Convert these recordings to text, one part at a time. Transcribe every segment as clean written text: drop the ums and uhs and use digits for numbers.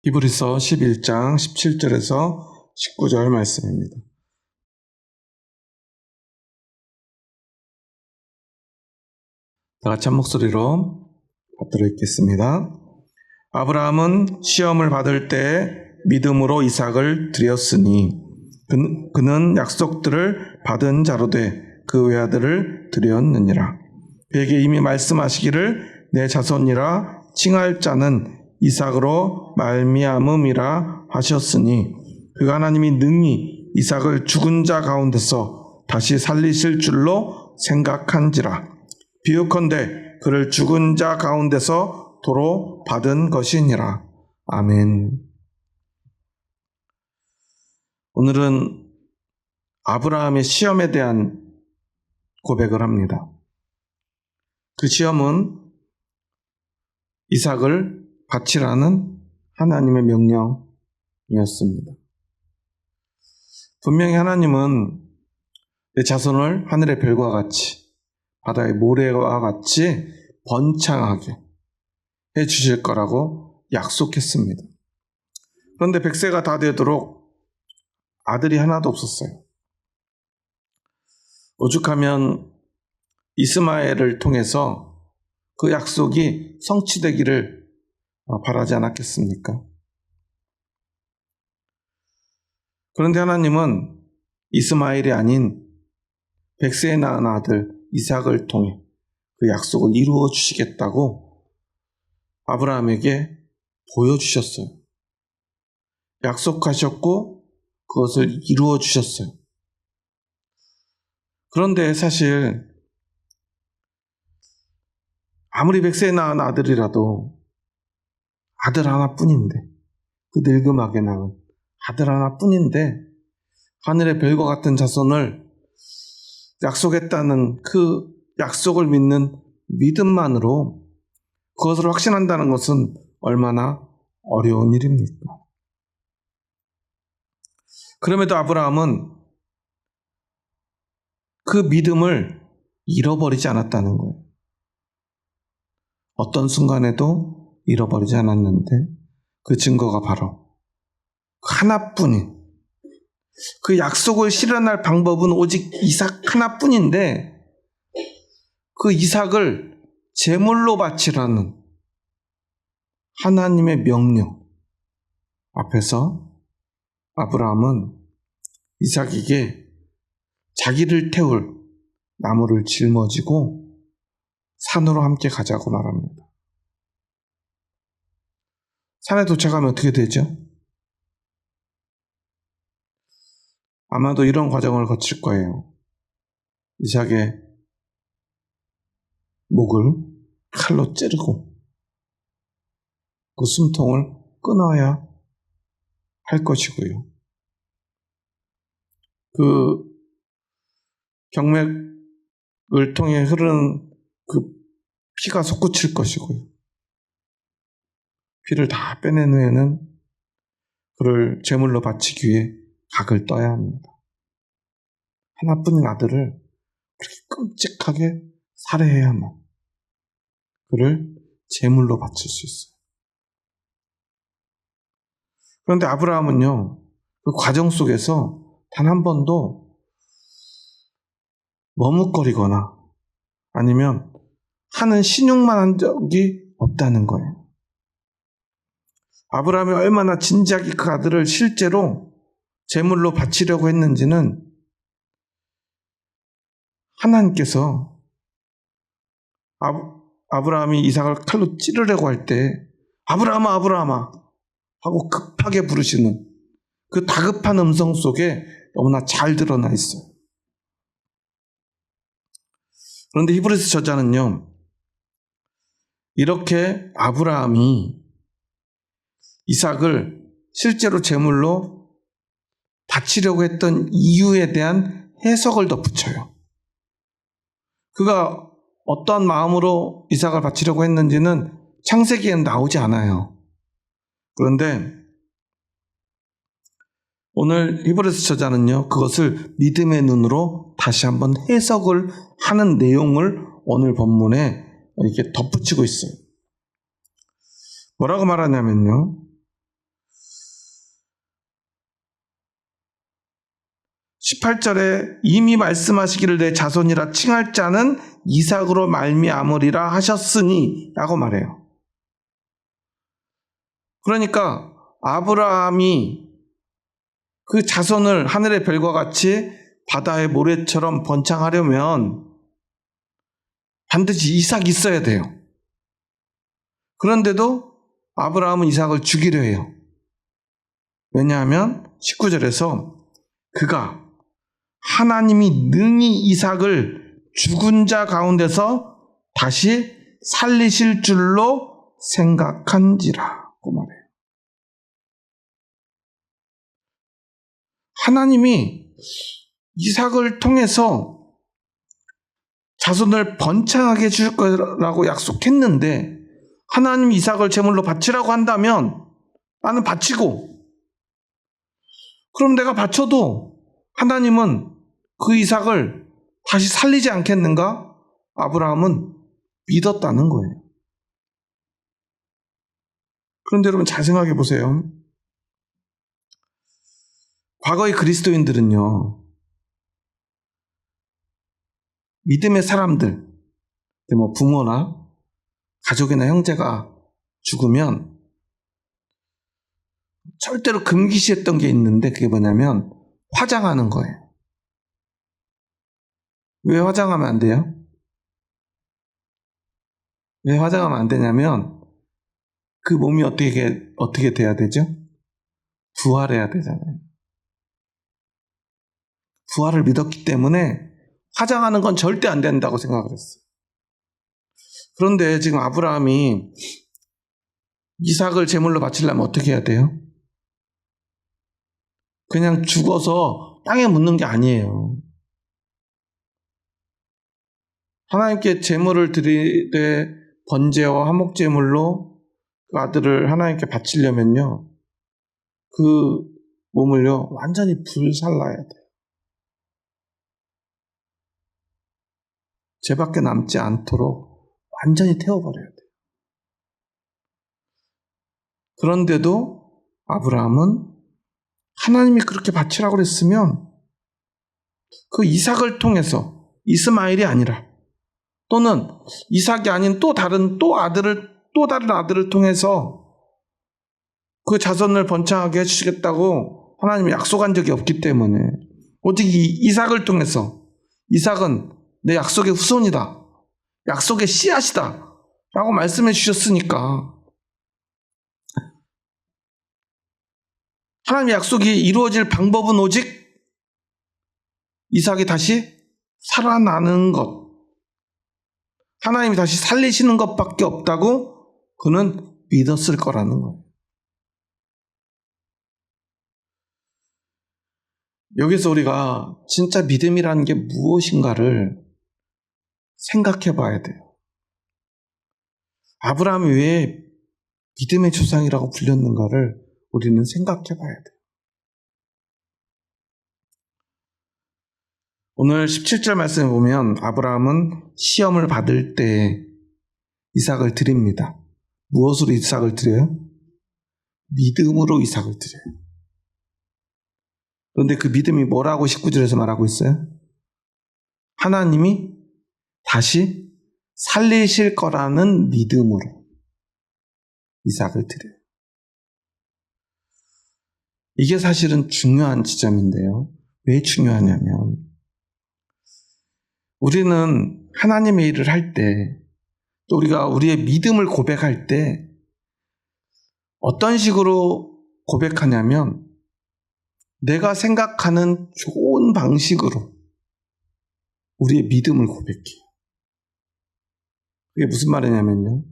히브리서 11장 17절에서 19절 말씀입니다. 다 같이 한 목소리로 받들어 읽겠습니다. 아브라함은 시험을 받을 때 믿음으로 이삭을 드렸으니 그는 약속들을 받은 자로 돼 그 외아들을 드렸느니라. 그에게 이미 말씀하시기를 내 자손이라 칭할 자는 이삭으로 말미암음이라 하셨으니 그가 하나님이 능히 이삭을 죽은 자 가운데서 다시 살리실 줄로 생각한지라. 비유컨대 그를 죽은 자 가운데서 도로 받은 것이니라. 아멘. 오늘은 아브라함의 시험에 대한 고백을 합니다. 그 시험은 이삭을 바치라는 하나님의 명령이었습니다. 분명히 하나님은 내 자손을 하늘의 별과 같이 바다의 모래와 같이 번창하게 해주실 거라고 약속했습니다. 그런데 100세가 다 되도록 아들이 하나도 없었어요. 오죽하면 이스마엘을 통해서 그 약속이 성취되기를 바라지 않았겠습니까? 그런데 하나님은 이스마엘이 아닌 100세에 낳은 아들 이삭을 통해 그 약속을 이루어 주시겠다고 아브라함에게 보여주셨어요. 약속하셨고 그것을 이루어 주셨어요. 그런데 사실 아무리 100세에 낳은 아들이라도 아들 하나뿐인데, 그 늙음하게 낳은 아들 하나뿐인데 하늘의 별과 같은 자손을 약속했다는 그 약속을 믿는 믿음만으로 그것을 확신한다는 것은 얼마나 어려운 일입니까? 그럼에도 아브라함은 그 믿음을 잃어버리지 않았다는 거예요. 어떤 순간에도 잃어버리지 않았는데 그 증거가 바로 하나뿐인, 그 약속을 실현할 방법은 오직 이삭 하나뿐인데 그 이삭을 제물로 바치라는 하나님의 명령 앞에서 아브라함은 이삭에게 자기를 태울 나무를 짊어지고 산으로 함께 가자고 말합니다. 산에 도착하면 어떻게 되죠? 아마도 이런 과정을 거칠 거예요. 이삭의 목을 칼로 찌르고 그 숨통을 끊어야 할 것이고요. 그 경맥을 통해 흐르는 그 피가 솟구칠 것이고요. 피를 다 빼낸 후에는 그를 제물로 바치기 위해 각을 떠야 합니다. 하나뿐인 아들을 그렇게 끔찍하게 살해해야만 그를 제물로 바칠 수 있어요. 그런데 아브라함은요, 그 과정 속에서 단 한 번도 머뭇거리거나 아니면 하는 신용만 한 적이 없다는 거예요. 아브라함이 얼마나 진지하게 그 아들을 실제로 제물로 바치려고 했는지는 하나님께서 아브라함이 이삭을 칼로 찌르려고 할 때 아브라함아 아브라함아 하고 급하게 부르시는 그 다급한 음성 속에 너무나 잘 드러나 있어요. 그런데 히브리서 저자는요, 이렇게 아브라함이 이삭을 실제로 제물로 바치려고 했던 이유에 대한 해석을 덧붙여요. 그가 어떠한 마음으로 이삭을 바치려고 했는지는 창세기에는 나오지 않아요. 그런데 오늘 히브리서 저자는요, 그것을 믿음의 눈으로 다시 한번 해석을 하는 내용을 오늘 본문에 이렇게 덧붙이고 있어요. 뭐라고 말하냐면요, 18절에 이미 말씀하시기를 내 자손이라 칭할 자는 이삭으로 말미암으리라 하셨으니 라고 말해요. 그러니까 아브라함이 그 자손을 하늘의 별과 같이 바다의 모래처럼 번창하려면 반드시 이삭이 있어야 돼요. 그런데도 아브라함은 이삭을 죽이려 해요. 왜냐하면 19절에서 그가 하나님이 능히 이삭을 죽은 자 가운데서 다시 살리실 줄로 생각한지라고 말해요. 하나님이 이삭을 통해서 자손을 번창하게 해줄 거라고 약속했는데 하나님이 이삭을 제물로 바치라고 한다면 나는 바치고, 그럼 내가 바쳐도 하나님은 그 이삭을 다시 살리지 않겠는가? 아브라함은 믿었다는 거예요. 그런데 여러분 잘 생각해 보세요. 과거의 그리스도인들은요, 믿음의 사람들, 뭐 부모나 가족이나 형제가 죽으면 절대로 금기시했던 게 있는데 그게 뭐냐면 화장하는 거예요. 왜 화장하면 안 돼요? 왜 화장하면 안 되냐면 그 몸이 어떻게 돼야 되죠? 부활해야 되잖아요. 부활을 믿었기 때문에 화장하는 건 절대 안 된다고 생각을 했어요. 그런데 지금 아브라함이 이삭을 제물로 바치려면 어떻게 해야 돼요? 그냥 죽어서 땅에 묻는 게 아니에요. 하나님께 제물을 드리되 번제와 화목제물로 그 아들을 하나님께 바치려면요, 그 몸을요 완전히 불살라야 돼요. 죄밖에 남지 않도록 완전히 태워버려야 돼요. 그런데도 아브라함은 하나님이 그렇게 바치라고 그랬으면 그 이삭을 통해서, 이스마엘이 아니라 또는 이삭이 아닌 또 다른 아들을 통해서 그 자손을 번창하게 해주시겠다고 하나님이 약속한 적이 없기 때문에 오직 이삭을 통해서, 이삭은 내 약속의 후손이다, 약속의 씨앗이다 라고 말씀해 주셨으니까 하나님의 약속이 이루어질 방법은 오직 이삭이 다시 살아나는 것, 하나님이 다시 살리시는 것밖에 없다고 그는 믿었을 거라는 거예요. 여기서 우리가 진짜 믿음이라는 게 무엇인가를 생각해 봐야 돼요. 아브라함이 왜 믿음의 조상이라고 불렸는가를 우리는 생각해 봐야 돼요. 오늘 17절 말씀에 보면 아브라함은 시험을 받을 때 이삭을 드립니다. 무엇으로 이삭을 드려요? 믿음으로 이삭을 드려요. 그런데 그 믿음이 뭐라고 19절에서 말하고 있어요? 하나님이 다시 살리실 거라는 믿음으로 이삭을 드려요. 이게 사실은 중요한 지점인데요. 왜 중요하냐면 우리는 하나님의 일을 할 때, 또 우리가 우리의 믿음을 고백할 때 어떤 식으로 고백하냐면 내가 생각하는 좋은 방식으로 우리의 믿음을 고백해요. 그게 무슨 말이냐면요,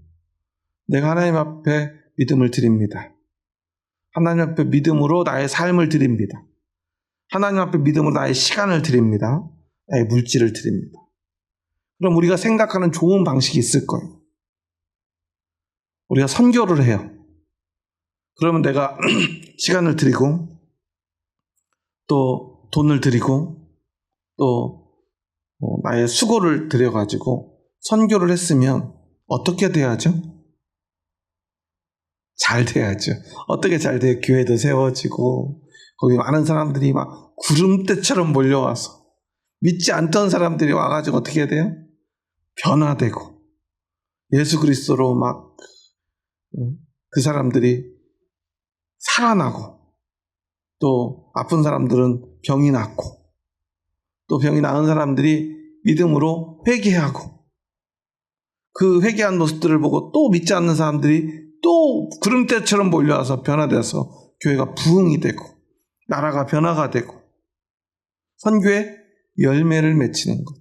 내가 하나님 앞에 믿음을 드립니다. 하나님 앞에 믿음으로 나의 삶을 드립니다. 하나님 앞에 믿음으로 나의 시간을 드립니다. 나의 물질을 드립니다. 그럼 우리가 생각하는 좋은 방식이 있을 거예요. 우리가 선교를 해요. 그러면 내가 시간을 드리고 또 돈을 드리고 또 나의 수고를 들여가지고 선교를 했으면 어떻게 돼야죠? 잘 돼야죠. 어떻게 잘 돼요? 교회도 세워지고 거기 많은 사람들이 막 구름대처럼 몰려와서 믿지 않던 사람들이 와가지고 어떻게 해야 돼요? 변화되고 예수 그리스도로 막 그 사람들이 살아나고, 또 아픈 사람들은 병이 낫고, 또 병이 나은 사람들이 믿음으로 회개하고, 그 회개한 모습들을 보고 또 믿지 않는 사람들이 또 구름대처럼 몰려와서 변화돼서 교회가 부흥이 되고 나라가 변화가 되고 선교의 열매를 맺히는 것.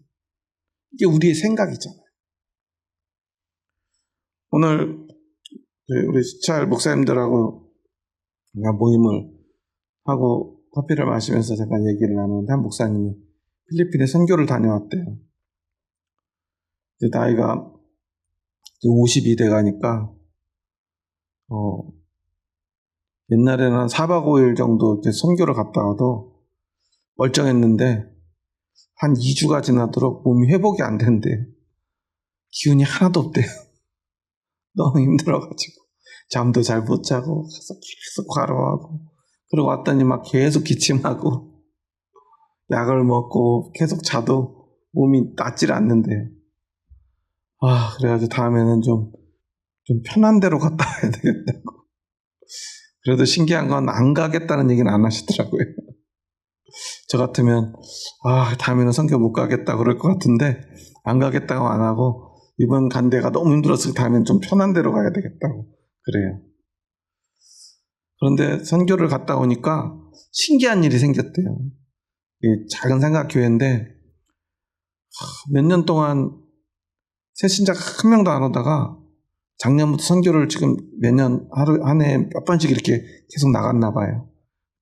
이게 우리의 생각이잖아요. 오늘 우리 시찰 목사님들하고 모임을 하고 커피를 마시면서 잠깐 얘기를 나누는데, 한 목사님이 필리핀에 선교를 다녀왔대요. 이제 나이가 50이 돼가니까 옛날에는 한 4박 5일 정도 이렇게 선교를 갔다 와도 멀쩡했는데 한 2주가 지나도록 몸이 회복이 안 된대요. 기운이 하나도 없대요. 너무 힘들어가지고 잠도 잘 못 자고 계속 과로하고, 그러고 왔더니 막 계속 기침하고 약을 먹고 계속 자도 몸이 낫질 않는데요. 그래가지고 다음에는 좀 편한 데로 갔다 와야 되겠다고. 그래도 신기한 건 안 가겠다는 얘기는 안 하시더라고요. 저 같으면 다음에는 선교 못 가겠다 그럴 것 같은데 안 가겠다고 안 하고, 이번 간 데가 너무 힘들었을 때 다음엔 좀 편한 데로 가야 되겠다고 그래요. 그런데 선교를 갔다 오니까 신기한 일이 생겼대요. 작은 삼각교회인데 몇 년 동안 새 신자가 한 명도 안 오다가 작년부터 선교를 지금 매년 한 해에 몇 번씩 이렇게 계속 나갔나 봐요.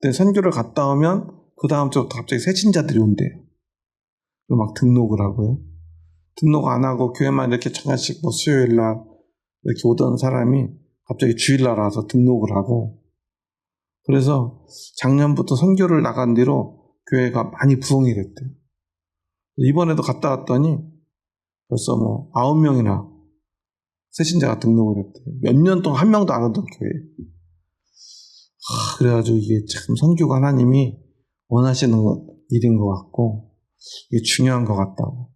근데 선교를 갔다 오면 그 다음 주부터 갑자기 새 신자들이 온대요. 그리고 막 등록을 하고요. 등록 안 하고 교회만 이렇게 잠깐씩 수요일날 이렇게 오던 사람이 갑자기 주일날 와서 등록을 하고, 그래서 작년부터 선교를 나간 뒤로 교회가 많이 부흥이 됐대요. 이번에도 갔다 왔더니 벌써 9명이나 새 신자가 등록을 했대요. 몇 년 동안 한 명도 안 오던 교회. 그래가지고 이게 참 선교가 하나님이 원하시는 일인 것 같고, 이게 중요한 것 같다고.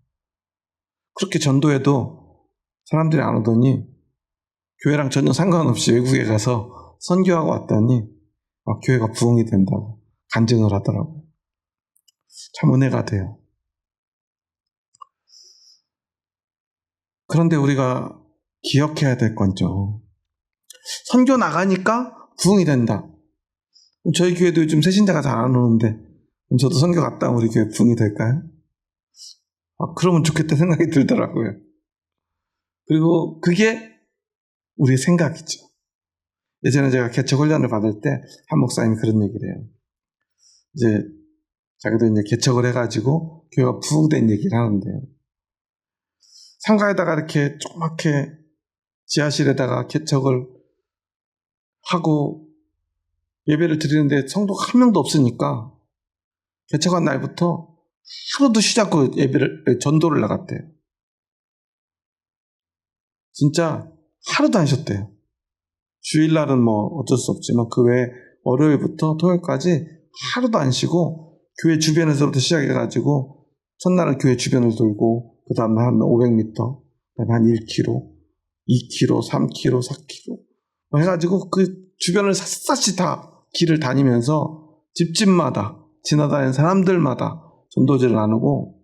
그렇게 전도해도 사람들이 안 오더니 교회랑 전혀 상관없이 외국에 가서 선교하고 왔더니 교회가 부흥이 된다고 간증을 하더라고요. 참 은혜가 돼요. 그런데 우리가 기억해야 될 건죠. 선교 나가니까 부흥이 된다. 저희 교회도 요즘 새신자가 잘 안 오는데 저도 선교 갔다 오면 우리 교회 부흥이 될까요? 그러면 좋겠다 생각이 들더라고요. 그리고 그게 우리의 생각이죠. 예전에 제가 개척 훈련을 받을 때 한 목사님이 그런 얘기를 해요. 이제 자기도 이제 개척을 해가지고 교회가 부흥된 얘기를 하는데요. 상가에다가 이렇게 조그맣게 지하실에다가 개척을 하고 예배를 드리는데 성도가 한 명도 없으니까 개척한 날부터 하루도 쉬지 않고 전도를 나갔대요. 진짜 하루도 안 쉬었대요. 주일날은 어쩔 수 없지만 그 외에 월요일부터 토요일까지 하루도 안 쉬고 교회 주변에서부터 시작해가지고 첫날은 교회 주변을 돌고, 그 다음날 한 500m, 그 다음에 한 1km, 2km, 3km, 4km 해가지고 그 주변을 샅샅이 다 길을 다니면서 집집마다 지나다니는 사람들마다 전도제를 나누고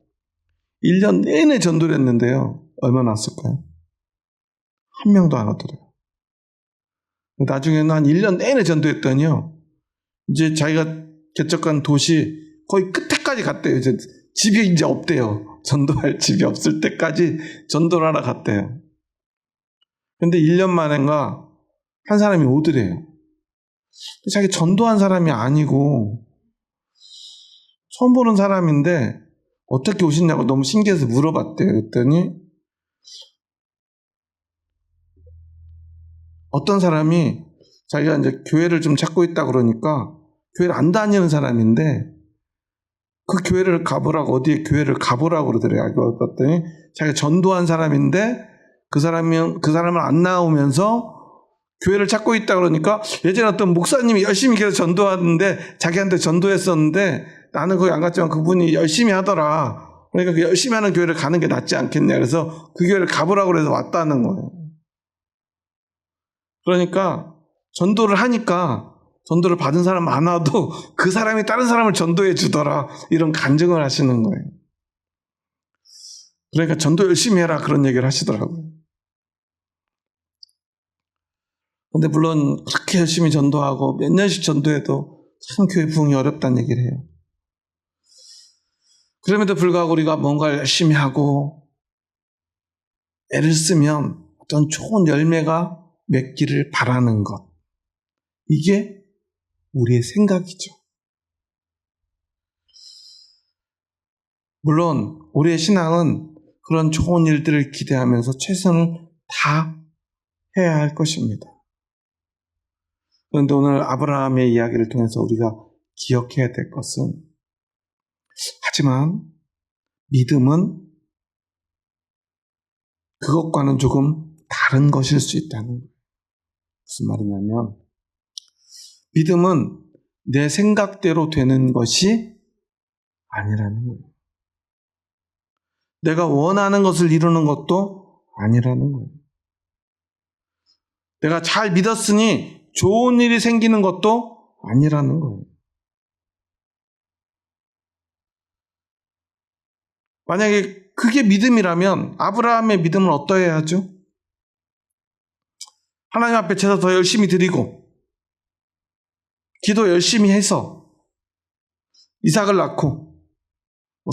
1년 내내 전도를 했는데요. 얼마나 왔을까요? 한 명도 안 오더래요. 나중에는 한 1년 내내 전도했더니요, 이제 자기가 개척한 도시 거의 끝에까지 갔대요. 이제 집이 이제 없대요. 전도할 집이 없을 때까지 전도를 하러 갔대요. 근데 1년 만인가 한 사람이 오더래요. 자기 전도한 사람이 아니고 처음 보는 사람인데 어떻게 오셨냐고 너무 신기해서 물어봤대요. 그랬더니 어떤 사람이 자기가 이제 교회를 좀 찾고 있다 그러니까 교회를 안 다니는 사람인데 그 교회를 가보라고, 어디에 교회를 가보라고 그러더래요. 그랬더니 자기가 전도한 사람인데 그 사람을 안 나오면서 교회를 찾고 있다 그러니까 예전에 어떤 목사님이 열심히 계속 전도하는데 자기한테 전도했었는데 나는 거기 안 갔지만 그분이 열심히 하더라. 그러니까 그 열심히 하는 교회를 가는 게 낫지 않겠냐. 그래서 그 교회를 가보라고 그래서 왔다는 거예요. 그러니까 전도를 하니까 전도를 받은 사람 많아도 그 사람이 다른 사람을 전도해 주더라. 이런 간증을 하시는 거예요. 그러니까 전도 열심히 해라 그런 얘기를 하시더라고요. 근데 물론 그렇게 열심히 전도하고 몇 년씩 전도해도 참 교회 부흥이 어렵다는 얘기를 해요. 그럼에도 불구하고 우리가 뭔가를 열심히 하고 애를 쓰면 어떤 좋은 열매가 맺기를 바라는 것. 이게 우리의 생각이죠. 물론 우리의 신앙은 그런 좋은 일들을 기대하면서 최선을 다 해야 할 것입니다. 그런데 오늘 아브라함의 이야기를 통해서 우리가 기억해야 될 것은 하지만 믿음은 그것과는 조금 다른 것일 수 있다는 거예요. 무슨 말이냐면 믿음은 내 생각대로 되는 것이 아니라는 거예요. 내가 원하는 것을 이루는 것도 아니라는 거예요. 내가 잘 믿었으니 좋은 일이 생기는 것도 아니라는 거예요. 만약에 그게 믿음이라면 아브라함의 믿음은 어떠해야 하죠? 하나님 앞에 제사 더 열심히 드리고 기도 열심히 해서 이삭을 낳고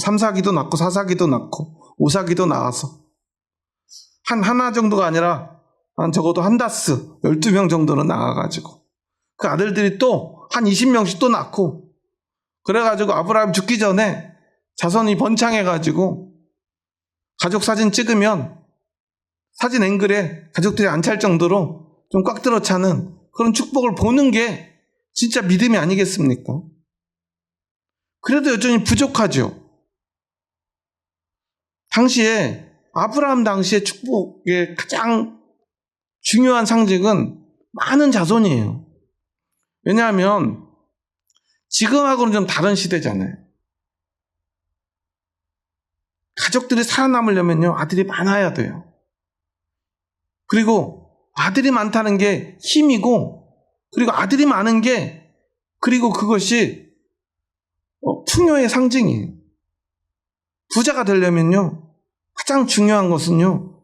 3사기도 낳고 4사기도 낳고 5사기도 낳아서 하나 정도가 아니라 한 적어도 한 다스 12명 정도는 낳아가지고 그 아들들이 또 한 20명씩 또 낳고 그래가지고 아브라함 죽기 전에 자손이 번창해가지고 가족 사진 찍으면 사진 앵글에 가족들이 안 찰 정도로 좀 꽉 들어 차는 그런 축복을 보는 게 진짜 믿음이 아니겠습니까? 그래도 여전히 부족하죠. 당시에 아브라함 당시의 축복의 가장 중요한 상징은 많은 자손이에요. 왜냐하면 지금하고는 좀 다른 시대잖아요. 가족들이 살아남으려면요 아들이 많아야 돼요. 그리고 아들이 많다는 게 힘이고 그리고 아들이 많은 게 그리고 그것이 풍요의 상징이에요. 부자가 되려면요 가장 중요한 것은요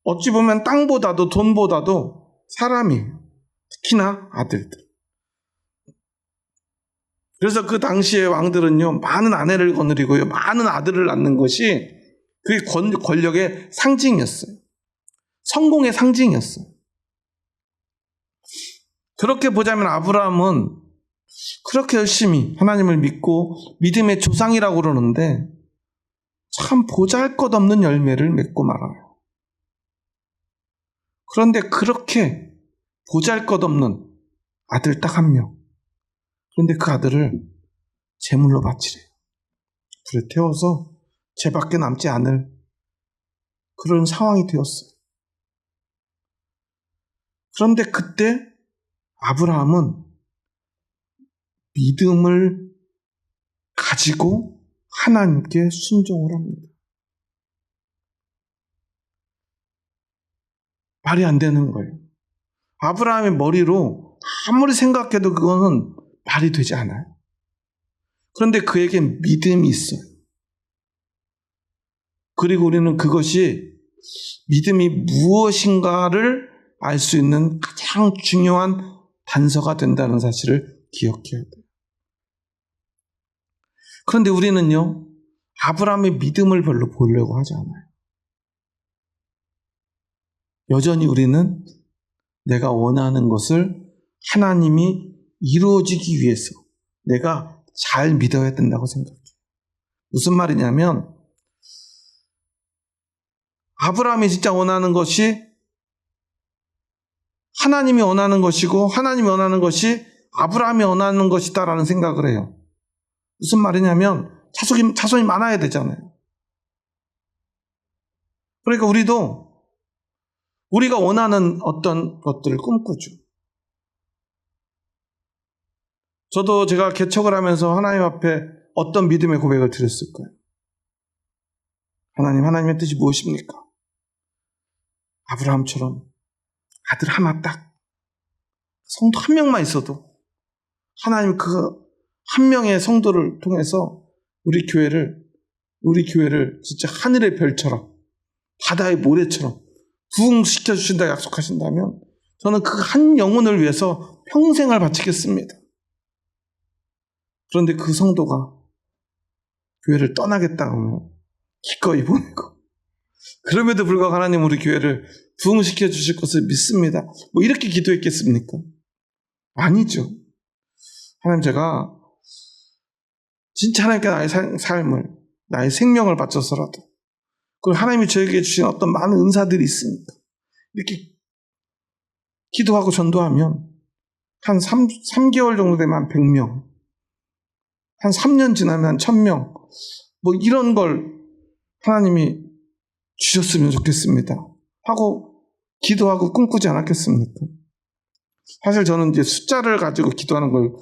어찌 보면 땅보다도 돈보다도 사람이에요. 특히나 아들들. 그래서 그 당시의 왕들은요 많은 아내를 거느리고요 많은 아들을 낳는 것이 그게 권력의 상징이었어요. 성공의 상징이었어요. 그렇게 보자면 아브라함은 그렇게 열심히 하나님을 믿고 믿음의 조상이라고 그러는데 참 보잘것없는 열매를 맺고 말아요. 그런데 그렇게 보잘것없는 아들 딱 한 명. 그런데 그 아들을 제물로 바치래요. 불에 태워서 죄밖에 남지 않을 그런 상황이 되었어요. 그런데 그때 아브라함은 믿음을 가지고 하나님께 순종을 합니다. 말이 안 되는 거예요. 아브라함의 머리로 아무리 생각해도 그거는 말이 되지 않아요. 그런데 그에겐 믿음이 있어요. 그리고 우리는 그것이 믿음이 무엇인가를 알 수 있는 가장 중요한 단서가 된다는 사실을 기억해야 돼요. 그런데 우리는요, 아브라함의 믿음을 별로 보려고 하지 않아요. 여전히 우리는 내가 원하는 것을 하나님이 이루어지기 위해서 내가 잘 믿어야 된다고 생각해요. 무슨 말이냐면 아브라함이 진짜 원하는 것이 하나님이 원하는 것이고 하나님이 원하는 것이 아브라함이 원하는 것이다라는 생각을 해요. 무슨 말이냐면 자손이 많아야 되잖아요. 그러니까 우리도 우리가 원하는 어떤 것들을 꿈꾸죠. 저도 제가 개척을 하면서 하나님 앞에 어떤 믿음의 고백을 드렸을까요? 하나님의 뜻이 무엇입니까? 아브라함처럼 아들 하나 딱, 성도 한 명만 있어도 하나님 그 한 명의 성도를 통해서 우리 교회를 진짜 하늘의 별처럼 바다의 모래처럼 부흥시켜 주신다 약속하신다면 저는 그 한 영혼을 위해서 평생을 바치겠습니다. 그런데 그 성도가 교회를 떠나겠다고 하면 기꺼이 보내고, 그럼에도 불구하고 하나님 우리 교회를 부흥시켜 주실 것을 믿습니다. 뭐 이렇게 기도했겠습니까? 아니죠. 하나님, 제가 진짜 하나님께 나의 삶을, 나의 생명을 바쳐서라도, 그리고 하나님이 저에게 주신 어떤 많은 은사들이 있습니다. 이렇게 기도하고 전도하면 한 3개월 정도 되면 한 100명, 한 3년 지나면 한 1000명, 뭐 이런 걸 하나님이 주셨으면 좋겠습니다 하고 기도하고 꿈꾸지 않았겠습니까? 사실 저는 이제 숫자를 가지고 기도하는 걸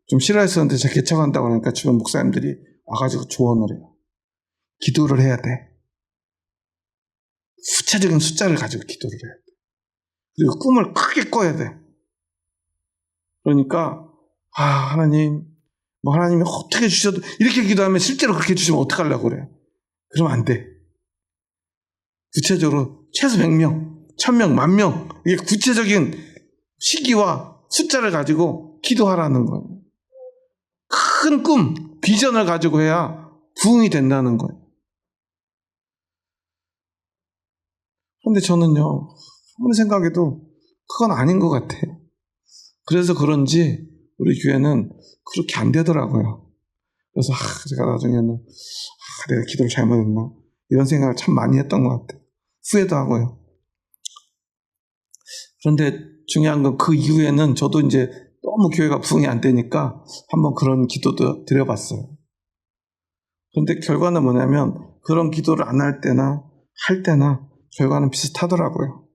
좀 싫어했었는데, 제가 개척한다고 하니까 주변 목사님들이 와가지고 조언을 해요. 기도를 해야 돼. 구체적인 숫자를 가지고 기도를 해야 돼. 그리고 꿈을 크게 꿔야 돼. 그러니까 하나님, 뭐 하나님이 어떻게 주셔도, 이렇게 기도하면 실제로 그렇게 주시면 어떡하려고 그래. 그러면 안 돼. 구체적으로 최소 100명, 1000명, 10,000명, 이게 구체적인 시기와 숫자를 가지고 기도하라는 거예요. 큰 꿈, 비전을 가지고 해야 부흥이 된다는 거예요. 그런데 저는요, 아무리 생각해도 그건 아닌 것 같아요. 그래서 그런지 우리 교회는 그렇게 안 되더라고요. 그래서 제가 나중에는 내가 기도를 잘못했나, 이런 생각을 참 많이 했던 것 같아요. 후회도 하고요. 그런데 중요한 건 그 이후에는 저도 이제 너무 교회가 부흥이 안 되니까 한번 그런 기도도 드려봤어요. 그런데 결과는 뭐냐면, 그런 기도를 안 할 때나 할 때나 결과는 비슷하더라고요.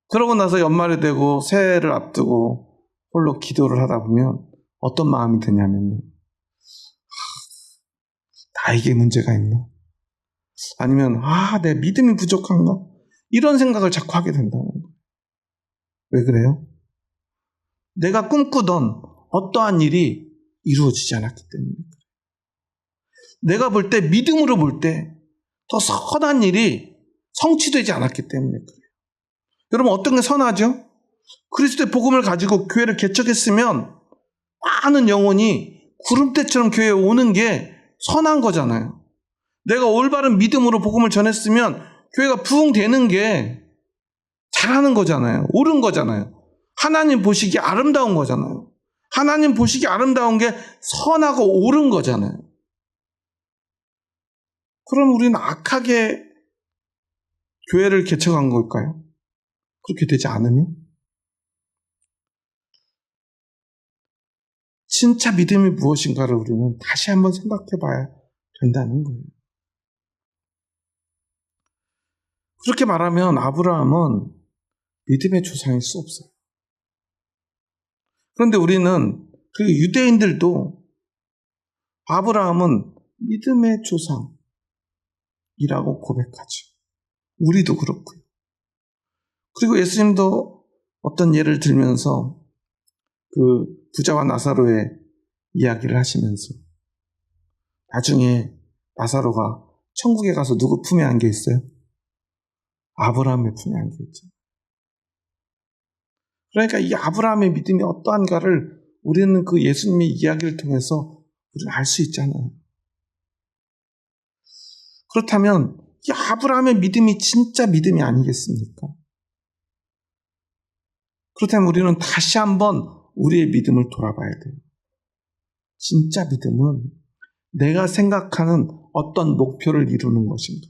그러고 나서 연말이 되고 새해를 앞두고 홀로 기도를 하다 보면 어떤 마음이 드냐면요, 나에게 문제가 있나? 아니면 내 믿음이 부족한가? 이런 생각을 자꾸 하게 된다는 거예요. 왜 그래요? 내가 꿈꾸던 어떠한 일이 이루어지지 않았기 때문에 그래요. 내가 볼 때, 믿음으로 볼 때 더 선한 일이 성취되지 않았기 때문에 그래요. 여러분, 어떤 게 선하죠? 그리스도의 복음을 가지고 교회를 개척했으면 많은 영혼이 구름대처럼 교회에 오는 게 선한 거잖아요. 내가 올바른 믿음으로 복음을 전했으면 교회가 부흥되는 게 잘하는 거잖아요. 옳은 거잖아요. 하나님 보시기에 아름다운 거잖아요. 하나님 보시기에 아름다운 게 선하고 옳은 거잖아요. 그럼 우리는 악하게 교회를 개척한 걸까요? 그렇게 되지 않으면? 진짜 믿음이 무엇인가를 우리는 다시 한번 생각해 봐야 된다는 거예요. 그렇게 말하면 아브라함은 믿음의 조상일 수 없어요. 그런데 우리는, 그 유대인들도 아브라함은 믿음의 조상이라고 고백하죠. 우리도 그렇고요. 그리고 예수님도 어떤 예를 들면서 그 부자와 나사로의 이야기를 하시면서, 나중에 나사로가 천국에 가서 누구 품에 안겨 있어요? 아브라함의 품에 안겨 있죠. 그러니까 이 아브라함의 믿음이 어떠한가를 우리는 그 예수님의 이야기를 통해서 우리는 알 수 있잖아요. 그렇다면 이 아브라함의 믿음이 진짜 믿음이 아니겠습니까? 그렇다면 우리는 다시 한번 우리의 믿음을 돌아봐야 돼요. 진짜 믿음은 내가 생각하는 어떤 목표를 이루는 것인가.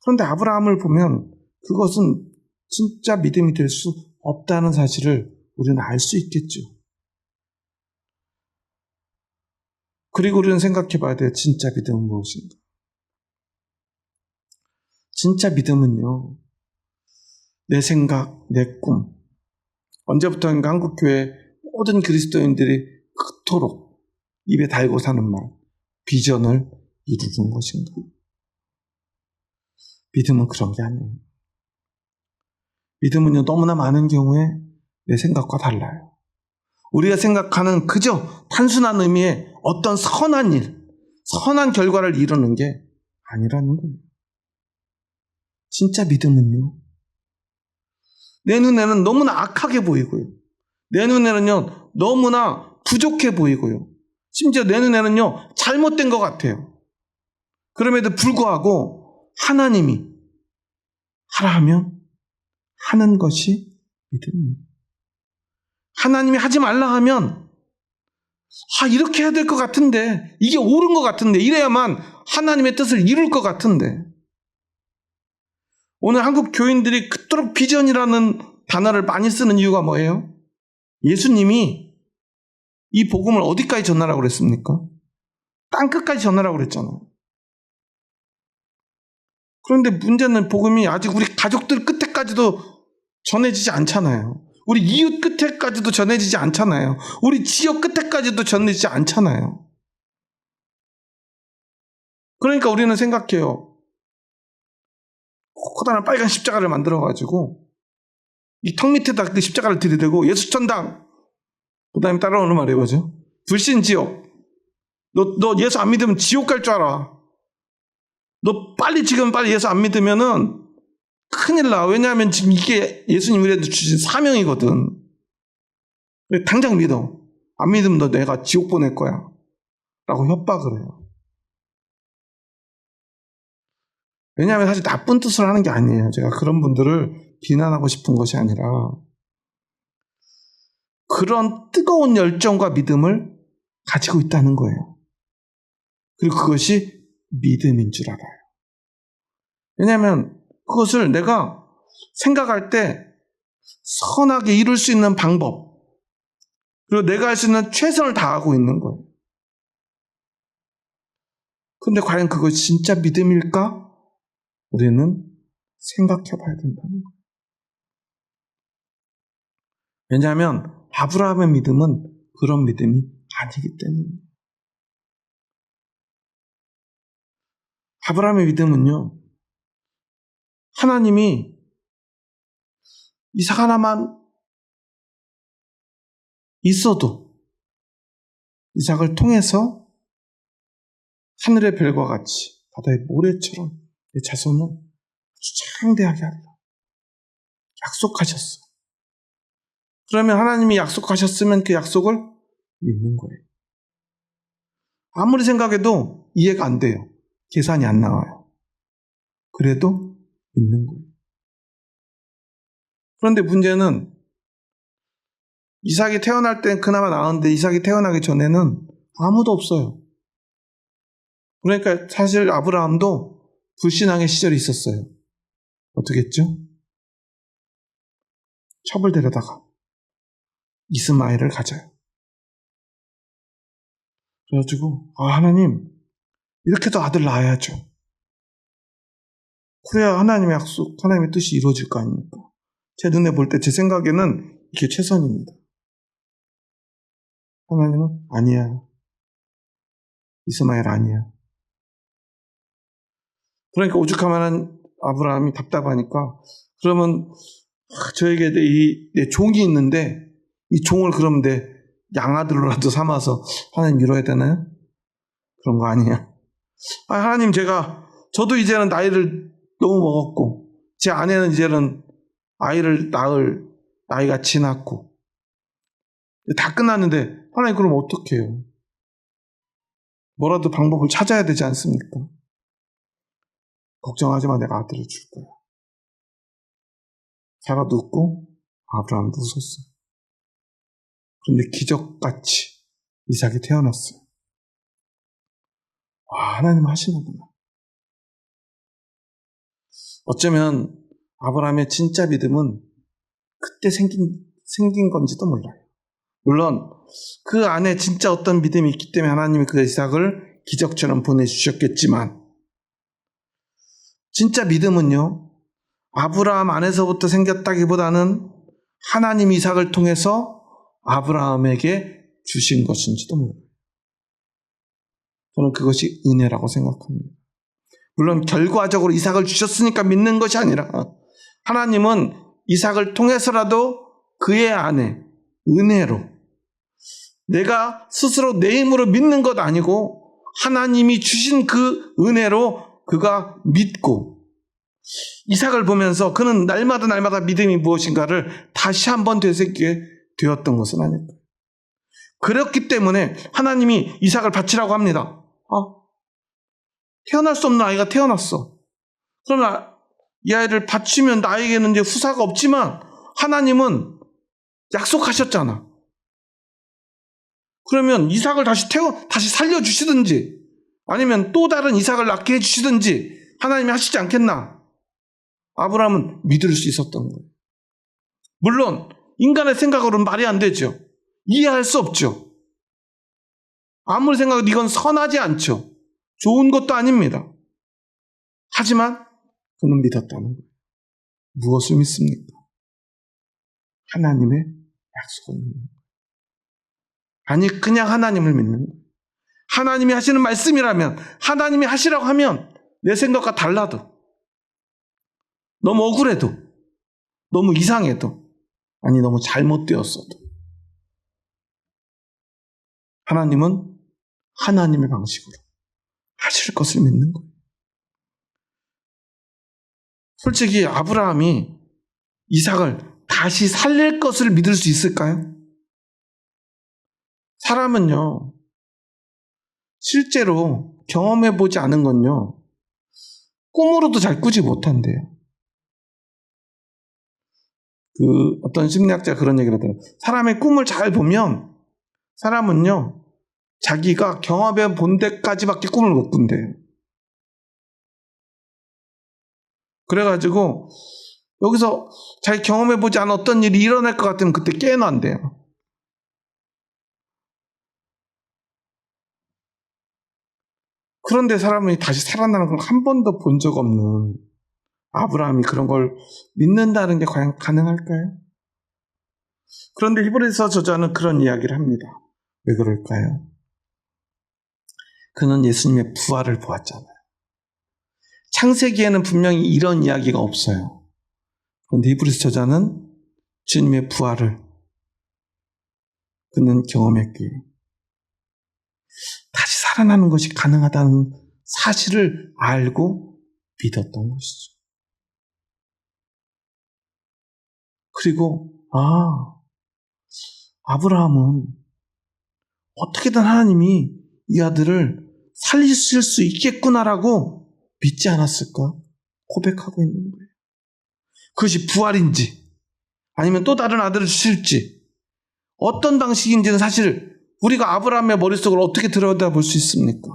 그런데 아브라함을 보면 그것은 진짜 믿음이 될 수 없다는 사실을 우리는 알 수 있겠죠. 그리고 우리는 생각해 봐야 돼요. 진짜 믿음은 무엇인가. 진짜 믿음은요, 내 생각, 내 꿈, 언제부턴가 한국교회 모든 그리스도인들이 그토록 입에 달고 사는 말, 비전을 이루는 것인가? 믿음은 그런 게 아니에요. 믿음은요, 너무나 많은 경우에 내 생각과 달라요. 우리가 생각하는 그저 단순한 의미의 어떤 선한 일, 선한 결과를 이루는 게 아니라는 거예요. 진짜 믿음은요, 내 눈에는 너무나 악하게 보이고요. 내 눈에는요, 너무나 부족해 보이고요. 심지어 내 눈에는요, 잘못된 것 같아요. 그럼에도 불구하고 하나님이 하라 하면 하는 것이 믿음이에요. 하나님이 하지 말라 하면 이렇게 해야 될 것 같은데, 이게 옳은 것 같은데, 이래야만 하나님의 뜻을 이룰 것 같은데. 오늘 한국 교인들이 그토록 비전이라는 단어를 많이 쓰는 이유가 뭐예요? 예수님이 이 복음을 어디까지 전하라고 그랬습니까? 땅 끝까지 전하라고 그랬잖아요. 그런데 문제는 복음이 아직 우리 가족들 끝에까지도 전해지지 않잖아요. 우리 이웃 끝에까지도 전해지지 않잖아요. 우리 지역 끝에까지도 전해지지 않잖아요. 그러니까 우리는 생각해요. 커다란 빨간 십자가를 만들어가지고 이 턱 밑에다 그 십자가를 들이대고 예수천당, 그 다음에 따라오는 말이 뭐죠? 불신지옥. 너 예수 안 믿으면 지옥 갈 줄 알아. 너 지금 빨리 예수 안 믿으면은 큰일 나. 왜냐하면 지금 이게 예수님 우리한테 주신 사명이거든. 당장 믿어. 안 믿으면 너 내가 지옥 보낼 거야. 라고 협박을 해요. 왜냐하면 사실 나쁜 뜻을 하는 게 아니에요. 제가 그런 분들을 비난하고 싶은 것이 아니라 그런 뜨거운 열정과 믿음을 가지고 있다는 거예요. 그리고 그것이 믿음인 줄 알아요. 왜냐하면 그것을 내가 생각할 때 선하게 이룰 수 있는 방법, 그리고 내가 할 수 있는 최선을 다하고 있는 거예요. 그런데 과연 그것이 진짜 믿음일까? 우리는 생각해 봐야 된다는 거예요. 왜냐하면 아브라함의 믿음은 그런 믿음이 아니기 때문이에요. 아브라함의 믿음은요, 하나님이 이삭 하나만 있어도 이삭을 통해서 하늘의 별과 같이 바다의 모래처럼 내 자손을 창대하게 하리라 약속하셨어. 그러면 하나님이 약속하셨으면 그 약속을 믿는 거예요. 아무리 생각해도 이해가 안 돼요. 계산이 안 나와요. 그래도 믿는 거예요. 그런데 문제는 이삭이 태어날 땐 그나마 나았는데 이삭이 태어나기 전에는 아무도 없어요. 그러니까 사실 아브라함도 불신앙의 시절이 있었어요. 어떻게 했죠? 첩을 데려다가 이스마엘을 가져요. 그래가지고 하나님 이렇게도 아들 낳아야죠. 그래야 하나님의 약속, 하나님의 뜻이 이루어질 거 아닙니까? 제 눈에 볼 때 제 생각에는 이게 최선입니다. 하나님은 아니야. 이스마엘 아니야. 그러니까 오죽하면 아브라함이 답답하니까 그러면 저에게 내 종이 있는데 이 종을 그럼 내 양아들로라도 삼아서 하나님 이뤄야 되나요? 그런 거 아니에요. 하나님 저도 이제는 나이를 너무 먹었고 제 아내는 이제는 아이를 낳을 나이가 지났고 다 끝났는데 하나님 그럼 어떻게 해요? 뭐라도 방법을 찾아야 되지 않습니까? 걱정하지 마, 내가 아들을 줄 거야. 사라도 웃고 아브라함도 웃었어요. 그런데 기적같이 이삭이 태어났어요. 하나님 하시는구나. 어쩌면 아브라함의 진짜 믿음은 그때 생긴 건지도 몰라요. 물론 그 안에 진짜 어떤 믿음이 있기 때문에 하나님이 그 이삭을 기적처럼 보내주셨겠지만 진짜 믿음은요, 아브라함 안에서부터 생겼다기보다는 하나님 이삭을 통해서 아브라함에게 주신 것인지도 몰라요. 저는 그것이 은혜라고 생각합니다. 물론 결과적으로 이삭을 주셨으니까 믿는 것이 아니라 하나님은 이삭을 통해서라도 그의 안에 은혜로, 내가 스스로 내 힘으로 믿는 것 아니고 하나님이 주신 그 은혜로 그가 믿고, 이삭을 보면서 그는 날마다 믿음이 무엇인가를 다시 한번 되새기게 되었던 것은 아닐까요? 그렇기 때문에 하나님이 이삭을 바치라고 합니다. 태어날 수 없는 아이가 태어났어. 그러나 이 아이를 바치면 나에게는 이제 후사가 없지만 하나님은 약속하셨잖아. 그러면 이삭을 다시 살려주시든지 아니면 또 다른 이삭을 낳게 해주시든지 하나님이 하시지 않겠나? 아브라함은 믿을 수 있었던 거예요. 물론 인간의 생각으로는 말이 안 되죠. 이해할 수 없죠. 아무리 생각해도 이건 선하지 않죠. 좋은 것도 아닙니다. 하지만 그는 믿었다는 거예요. 무엇을 믿습니까? 하나님의 약속을 믿는 거예요. 아니, 그냥 하나님을 믿는 거예요. 하나님이 하시는 말씀이라면, 하나님이 하시라고 하면 내 생각과 달라도, 너무 억울해도, 너무 이상해도, 아니 너무 잘못되었어도 하나님은 하나님의 방식으로 하실 것을 믿는 거예요. 솔직히 아브라함이 이삭을 다시 살릴 것을 믿을 수 있을까요? 사람은요, 실제로 경험해보지 않은 건요, 꿈으로도 잘 꾸지 못한대요. 어떤 심리학자가 그런 얘기를 하더라고요. 사람의 꿈을 잘 보면 사람은요, 자기가 경험해 본 데까지밖에 꿈을 못 꾼대요. 그래가지고 여기서 자기 경험해보지 않은 어떤 일이 일어날 것 같으면 그때 깨어난대요. 그런데 사람이 다시 살아나는 걸 한 번도 본 적 없는 아브라함이 그런 걸 믿는다는 게 과연 가능할까요? 그런데 히브리서 저자는 그런 이야기를 합니다. 왜 그럴까요? 그는 예수님의 부활을 보았잖아요. 창세기에는 분명히 이런 이야기가 없어요. 그런데 히브리서 저자는 주님의 부활을 그는 경험했기에 다시 살아나는 것이 가능하다는 사실을 알고 믿었던 것이죠. 그리고 아브라함은 어떻게든 하나님이 이 아들을 살리실 수 있겠구나라고 믿지 않았을까? 고백하고 있는 거예요. 그것이 부활인지 아니면 또 다른 아들을 주실지 어떤 방식인지는 사실 우리가 아브라함의 머릿속을 어떻게 들여다볼 수 있습니까?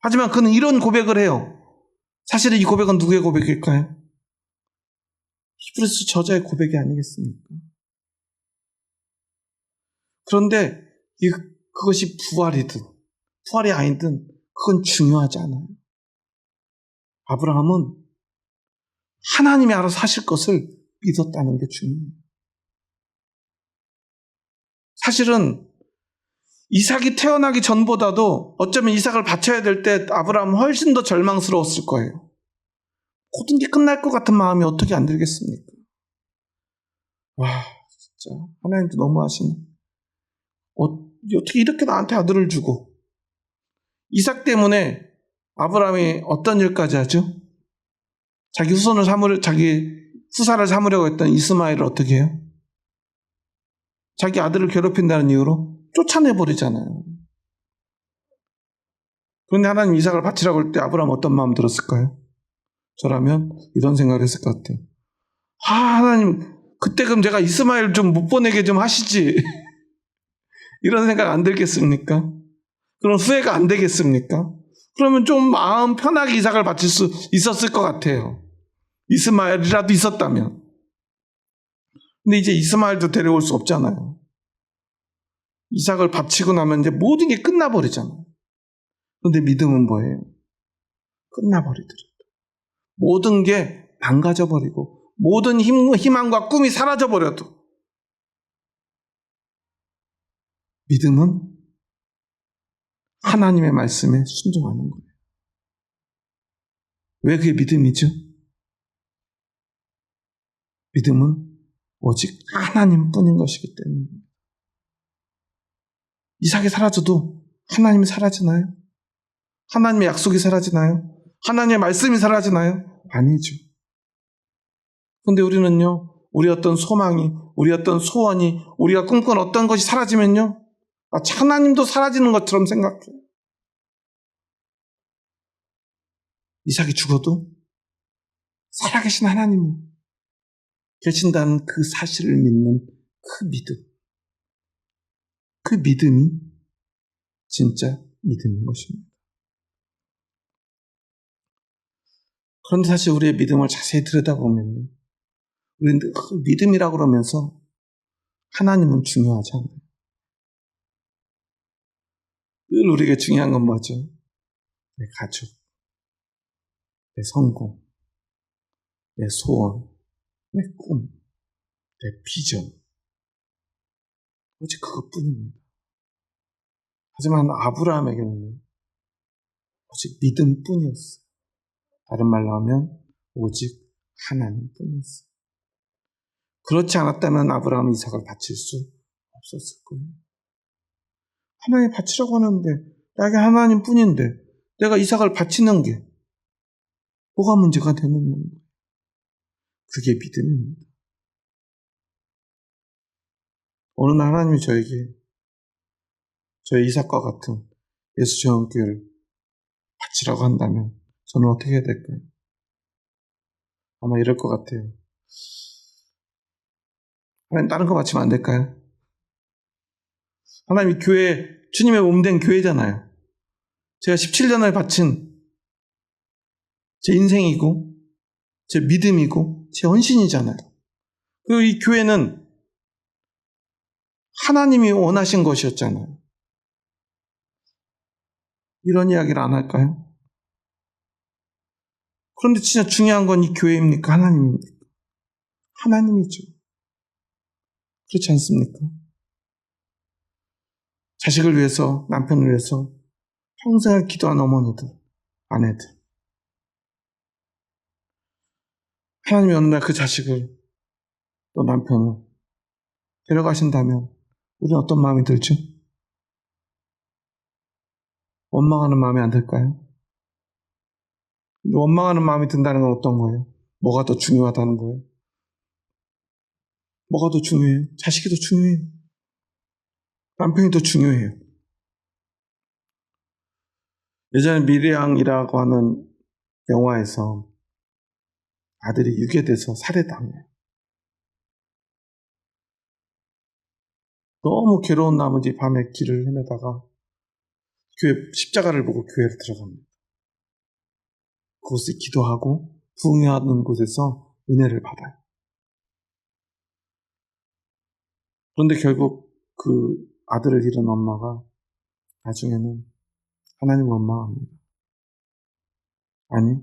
하지만 그는 이런 고백을 해요. 사실은 이 고백은 누구의 고백일까요? 히브리서 저자의 고백이 아니겠습니까? 그런데 그것이 부활이든 부활이 아니든 그건 중요하지 않아요. 아브라함은 하나님이 알아서 하실 것을 믿었다는 게 중요해요. 사실은 이삭이 태어나기 전보다도 어쩌면 이삭을 바쳐야 될 때 아브라함은 훨씬 더 절망스러웠을 거예요. 모든 게 끝날 것 같은 마음이 어떻게 안 들겠습니까? 와, 진짜 하나님도 너무하시네. 어떻게 이렇게 나한테 아들을 주고, 이삭 때문에 아브라함이 어떤 일까지 하죠? 자기 후사를 삼으려고 했던 이스마엘을 어떻게 해요? 자기 아들을 괴롭힌다는 이유로 쫓아내버리잖아요. 그런데 하나님 이삭을 바치라고 할 때 아브라함 어떤 마음 들었을까요? 저라면 이런 생각을 했을 것 같아요. 하나님, 그때 그럼 내가 이스마엘 좀 못 보내게 좀 하시지. 이런 생각 안 들겠습니까? 그런 후회가 안 되겠습니까? 그러면 좀 마음 편하게 이삭을 바칠 수 있었을 것 같아요. 이스마엘이라도 있었다면. 근데 이제 이스마엘도 데려올 수 없잖아요. 이삭을 바치고 나면 이제 모든 게 끝나버리잖아요. 그런데 믿음은 뭐예요? 끝나버리더라도 모든 게 망가져버리고 모든 희망과 꿈이 사라져버려도 믿음은 하나님의 말씀에 순종하는 거예요. 왜 그게 믿음이죠? 믿음은 오직 하나님뿐인 것이기 때문입니다. 이삭이 사라져도 하나님이 사라지나요? 하나님의 약속이 사라지나요? 하나님의 말씀이 사라지나요? 아니죠. 그런데 우리는요, 우리 어떤 소망이, 우리 어떤 소원이, 우리가 꿈꾼 어떤 것이 사라지면요, 하나님도 사라지는 것처럼 생각해요. 이삭이 죽어도 살아계신 하나님이 계신다는 그 사실을 믿는 그 믿음. 그 믿음이 진짜 믿음인 것입니다. 그런데 사실 우리의 믿음을 자세히 들여다보면요, 우리는 늘 믿음이라고 그러면서 하나님은 중요하지 않아요. 늘 우리에게 중요한 건 뭐죠? 내 가족, 내 성공, 내 소원, 내 꿈, 내 비전. 오직 그것뿐입니다. 하지만 아브라함에게는요, 오직 믿음뿐이었어요. 다른 말로 하면 오직 하나님뿐이었어요. 그렇지 않았다면 아브라함은 이삭을 바칠 수 없었을 거예요. 하나님 바치라고 하는데 나에게 하나님뿐인데 내가 이삭을 바치는 게 뭐가 문제가 되느냐는 거예요. 그게 믿음입니다. 어느 날 하나님이 저에게 저의 이삭과 같은 예수정교회를 바치라고 한다면 저는 어떻게 해야 될까요? 아마 이럴 것 같아요. 하나님 다른 거 바치면 안 될까요? 하나님이 교회, 주님의 몸 된 교회잖아요. 제가 17년을 바친 제 인생이고 제 믿음이고 제 헌신이잖아요. 그리고 이 교회는 하나님이 원하신 것이었잖아요. 이런 이야기를 안 할까요? 그런데 진짜 중요한 건 이 교회입니까? 하나님입니까? 하나님이죠. 그렇지 않습니까? 자식을 위해서, 남편을 위해서 평생을 기도한 어머니들, 아내들. 하나님이 어느 날 그 자식을 또 남편을 데려가신다면 우리는 어떤 마음이 들죠? 원망하는 마음이 안 들까요? 원망하는 마음이 든다는 건 어떤 거예요? 뭐가 더 중요하다는 거예요? 뭐가 더 중요해요? 자식이 더 중요해요. 남편이 더 중요해요. 예전에 미래양이라고 하는 영화에서 아들이 유괴돼서 살해당해요. 너무 괴로운 나머지 밤에 길을 헤매다가 교회 십자가를 보고 교회를 들어갑니다. 그곳에 기도하고 부흥하는 곳에서 은혜를 받아요. 그런데 결국 그 아들을 잃은 엄마가 나중에는 하나님을 원망합니다. 아니,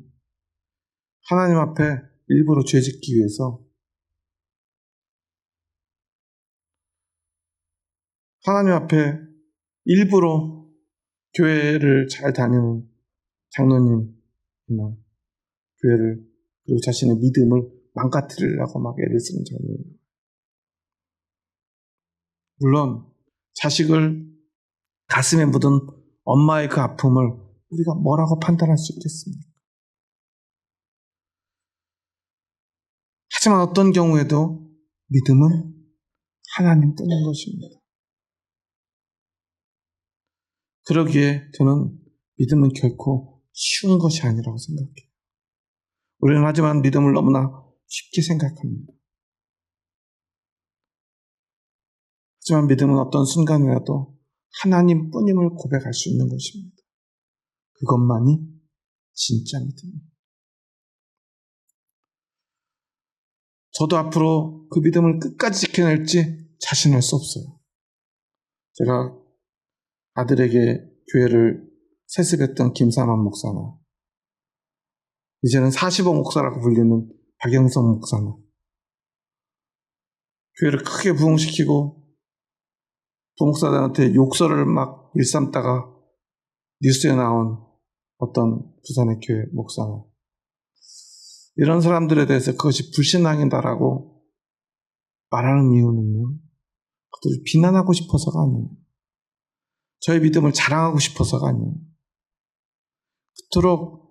하나님 앞에 일부러 죄 짓기 위해서 하나님 앞에 일부러 교회를 잘 다니는 장로님이나 교회를 그리고 자신의 믿음을 망가뜨리려고 막 애를 쓰는 장면입니다. 물론 자식을 가슴에 묻은 엄마의 그 아픔을 우리가 뭐라고 판단할 수 있겠습니까? 하지만 어떤 경우에도 믿음은 하나님뿐인 것입니다. 그러기에 저는 믿음은 결코 쉬운 것이 아니라고 생각해요. 우리는 하지만 믿음을 너무나 쉽게 생각합니다. 하지만 믿음은 어떤 순간이라도 하나님뿐임을 고백할 수 있는 것입니다. 그것만이 진짜 믿음입니다. 저도 앞으로 그 믿음을 끝까지 지켜낼지 자신할 수 없어요. 제가 아들에게 교회를 세습했던 김사만 목사나 이제는 45 목사라고 불리는 박영선 목사는 교회를 크게 부흥시키고 부목사들한테 욕설을 막 일삼다가 뉴스에 나온 어떤 부산의 교회 목사는 이런 사람들에 대해서 그것이 불신앙이다라고 말하는 이유는요, 그들을 비난하고 싶어서가 아니에요. 저의 믿음을 자랑하고 싶어서가 아니에요. 그토록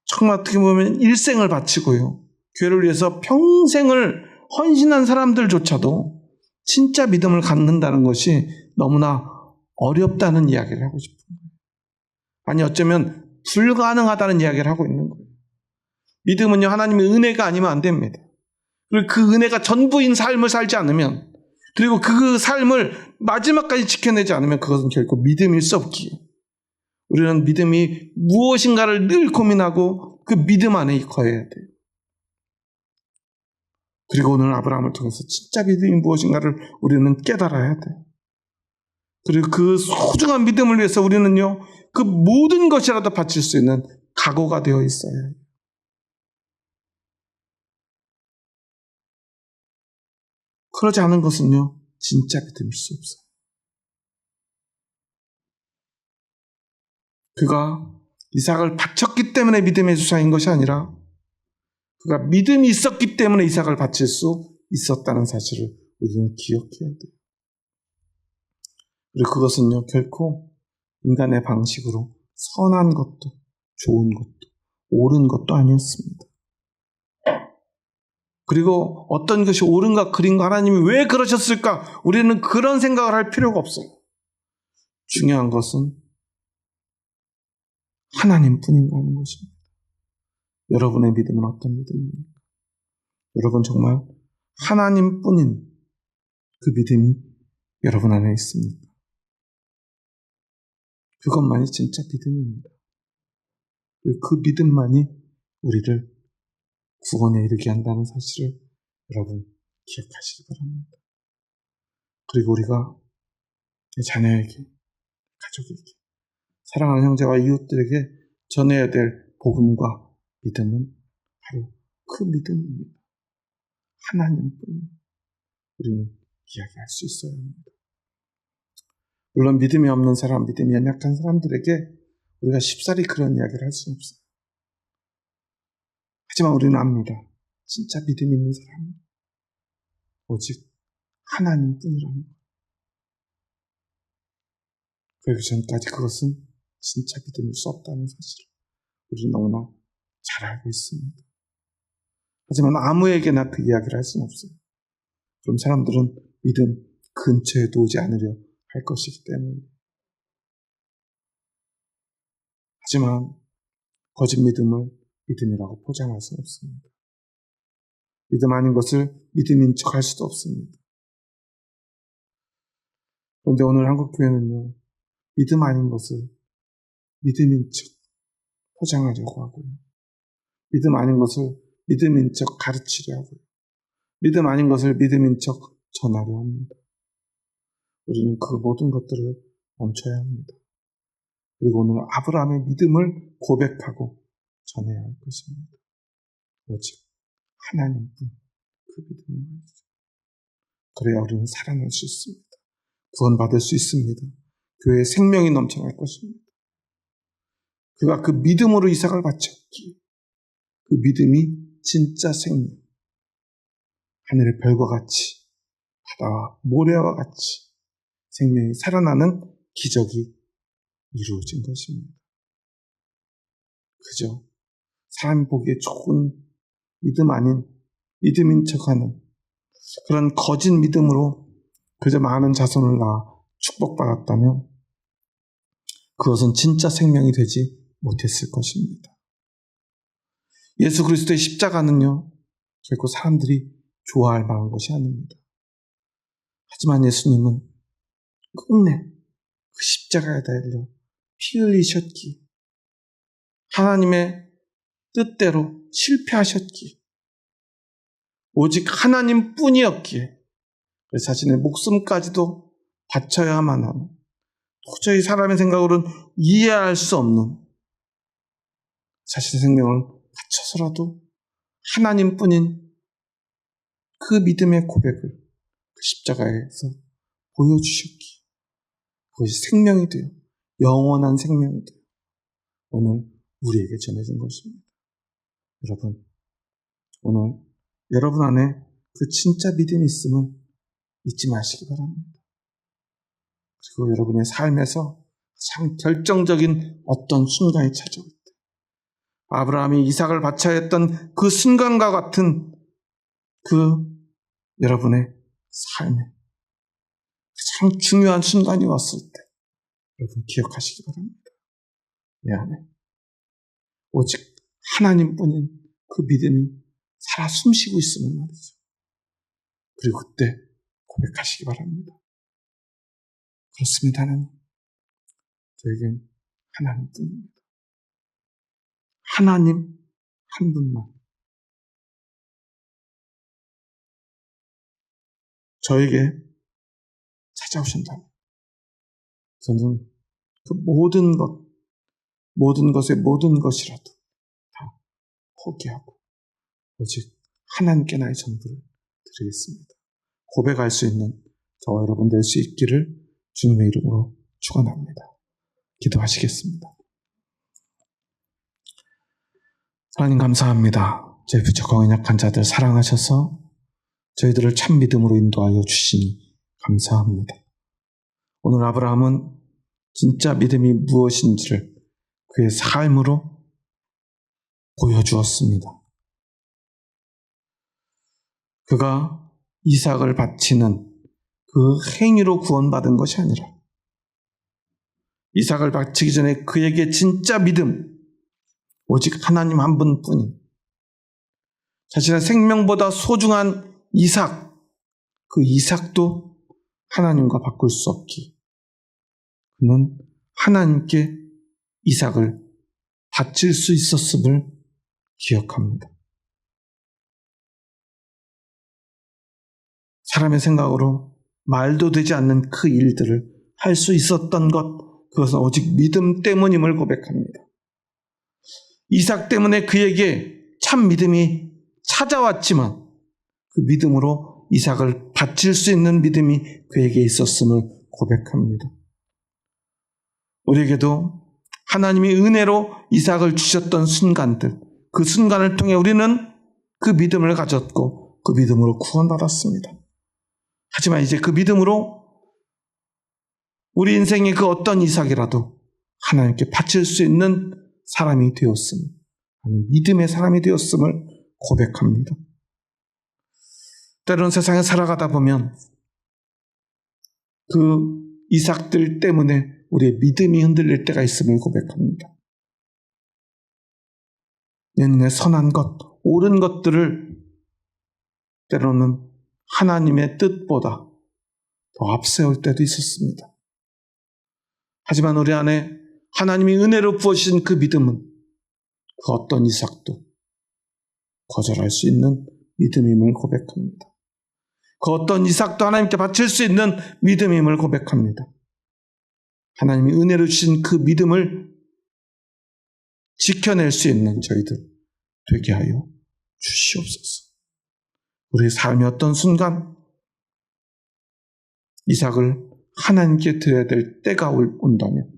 정말 어떻게 보면 일생을 바치고요, 교회를 위해서 평생을 헌신한 사람들조차도 진짜 믿음을 갖는다는 것이 너무나 어렵다는 이야기를 하고 싶은 거예요. 아니, 어쩌면 불가능하다는 이야기를 하고 있는 거예요. 믿음은요, 하나님의 은혜가 아니면 안 됩니다. 그리고 그 은혜가 전부인 삶을 살지 않으면, 그리고 그 삶을 마지막까지 지켜내지 않으면 그것은 결코 믿음일 수 없기에 우리는 믿음이 무엇인가를 늘 고민하고 그 믿음 안에 거해야 돼요. 그리고 오늘 아브라함을 통해서 진짜 믿음이 무엇인가를 우리는 깨달아야 돼요. 그리고 그 소중한 믿음을 위해서 우리는요, 그 모든 것이라도 바칠 수 있는 각오가 되어 있어야 해요. 그러지 않은 것은요, 진짜 믿음일 수 없어요. 그가 이삭을 바쳤기 때문에 믿음의 주사인 것이 아니라 그가 믿음이 있었기 때문에 이삭을 바칠 수 있었다는 사실을 우리는 기억해야 돼요. 그리고 그것은요, 결코 인간의 방식으로 선한 것도 좋은 것도 옳은 것도 아니었습니다. 그리고 어떤 것이 옳은가 그린가, 하나님이 왜 그러셨을까, 우리는 그런 생각을 할 필요가 없어요. 중요한 것은 하나님뿐인가 하는 것입니다. 여러분의 믿음은 어떤 믿음입니까? 여러분 정말 하나님뿐인 그 믿음이 여러분 안에 있습니까? 그것만이 진짜 믿음입니다. 그 믿음만이 우리를 구원에 이르게 한다는 사실을 여러분 기억하시기 바랍니다. 그리고 우리가 자녀에게, 가족에게, 사랑하는 형제와 이웃들에게 전해야 될 복음과 믿음은 바로 그 믿음입니다. 하나님뿐입니다. 우리는 이야기할 수 있어야 합니다. 물론 믿음이 없는 사람, 믿음이 연약한 사람들에게 우리가 쉽사리 그런 이야기를 할 수는 없어요. 하지만 우리는 압니다. 진짜 믿음 있는 사람은 오직 하나님뿐이라는 것. 그러기 전까지 그것은 진짜 믿음일 수 없다는 사실을 우리는 너무나 잘 알고 있습니다. 하지만 아무에게나 그 이야기를 할 수는 없어요. 그럼 사람들은 믿음 근처에도 오지 않으려 할 것이기 때문에. 하지만 거짓 믿음을 믿음이라고 포장할 수는 없습니다. 믿음 아닌 것을 믿음인 척 할 수도 없습니다. 그런데 오늘 한국교회는요, 믿음 아닌 것을 믿음인 척 포장하려고 하고요, 믿음 아닌 것을 믿음인 척 가르치려 하고요, 믿음 아닌 것을 믿음인 척 전하려 합니다. 우리는 그 모든 것들을 멈춰야 합니다. 그리고 오늘 아브라함의 믿음을 고백하고 전해야 할 것입니다. 오직 하나님뿐 그 믿음을 말이죠. 그래야 우리는 살아날 수 있습니다. 구원받을 수 있습니다. 교회에 생명이 넘쳐날 것입니다. 그가 그 믿음으로 이삭을 바쳤기에 그 믿음이 진짜 생명, 하늘의 별과 같이, 바다와 모래와 같이 생명이 살아나는 기적이 이루어진 것입니다. 그저 사람이 보기에 좋은 믿음 아닌 믿음인 척하는 그런 거짓 믿음으로 그저 많은 자손을 낳아 축복받았다면 그것은 진짜 생명이 되지 못했을 것입니다. 예수 그리스도의 십자가는요, 결코 사람들이 좋아할 만한 것이 아닙니다. 하지만 예수님은 끝내 그 십자가에 달려 피 흘리셨기에, 하나님의 뜻대로 실패하셨기에, 오직 하나님뿐이었기에 자신의 목숨까지도 바쳐야만 하는, 도저히 사람의 생각으로는 이해할 수 없는 자신의 생명을 갇혀서라도 하나님뿐인 그 믿음의 고백을 그 십자가에서 보여주셨기에 그것이 생명이 되어 영원한 생명이 되어 오늘 우리에게 전해진 것입니다. 여러분, 오늘 여러분 안에 그 진짜 믿음이 있음을 잊지 마시기 바랍니다. 그리고 여러분의 삶에서 가장 결정적인 어떤 순간이 찾아올 때 아브라함이 이삭을 바쳐야 했던 그 순간과 같은 그 여러분의 삶에 가장 중요한 순간이 왔을 때 여러분 기억하시기 바랍니다. 내 안에 오직 하나님뿐인 그 믿음이 살아 숨쉬고 있음을 말이죠. 그리고 그때 고백하시기 바랍니다. 그렇습니다. 하나님, 저에겐 하나님뿐입니다. 하나님 한 분만 저에게 찾아오신다면 저는 그 모든 것의 모든 것이라도 다 포기하고 오직 하나님께 나의 전부를 드리겠습니다. 고백할 수 있는 저와 여러분 될 수 있기를 주님의 이름으로 축원합니다. 기도하시겠습니다. 하나님 감사합니다. 저희 부족하고 약한 자들 사랑하셔서 저희들을 참 믿음으로 인도하여 주시니 감사합니다. 오늘 아브라함은 진짜 믿음이 무엇인지를 그의 삶으로 보여주었습니다. 그가 이삭을 바치는 그 행위로 구원받은 것이 아니라 이삭을 바치기 전에 그에게 진짜 믿음, 오직 하나님 한 분뿐인 자신의 생명보다 소중한 이삭, 그 이삭도 하나님과 바꿀 수 없기 그는 하나님께 이삭을 바칠 수 있었음을 기억합니다. 사람의 생각으로 말도 되지 않는 그 일들을 할 수 있었던 것, 그것은 오직 믿음 때문임을 고백합니다. 이삭 때문에 그에게 참 믿음이 찾아왔지만 그 믿음으로 이삭을 바칠 수 있는 믿음이 그에게 있었음을 고백합니다. 우리에게도 하나님이 은혜로 이삭을 주셨던 순간들, 그 순간을 통해 우리는 그 믿음을 가졌고 그 믿음으로 구원받았습니다. 하지만 이제 그 믿음으로 우리 인생의 그 어떤 이삭이라도 하나님께 바칠 수 있는 사람이 되었음을, 아니 믿음의 사람이 되었음을 고백합니다. 때로는 세상에 살아가다 보면 그 이삭들 때문에 우리의 믿음이 흔들릴 때가 있음을 고백합니다. 내 눈에 선한 것, 옳은 것들을 때로는 하나님의 뜻보다 더 앞세울 때도 있었습니다. 하지만 우리 안에 하나님이 은혜로 부어주신 그 믿음은 그 어떤 이삭도 거절할 수 있는 믿음임을 고백합니다. 그 어떤 이삭도 하나님께 바칠 수 있는 믿음임을 고백합니다. 하나님이 은혜로 주신 그 믿음을 지켜낼 수 있는 저희들 되게 하여 주시옵소서. 우리의 삶의 어떤 순간 이삭을 하나님께 드려야 될 때가 온다면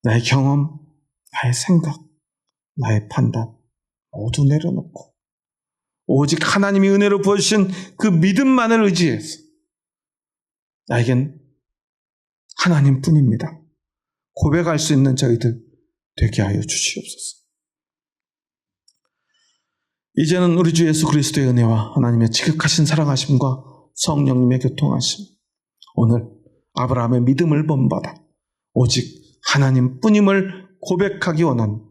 나의 경험, 나의 생각, 나의 판단 모두 내려놓고 오직 하나님이 은혜로 부어주신 그 믿음만을 의지해서 나에겐 하나님뿐입니다. 고백할 수 있는 저희들 되게 하여 주시옵소서. 이제는 우리 주 예수 그리스도의 은혜와 하나님의 지극하신 사랑하심과 성령님의 교통하심, 오늘 아브라함의 믿음을 본받아 오직 하나님뿐임을 고백하기 원하는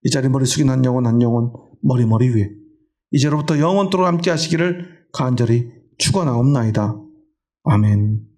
이 자리 머리 숙인 한 영혼 머리 위에 이제로부터 영원토록 함께 하시기를 간절히 축원하옵나이다. 아멘.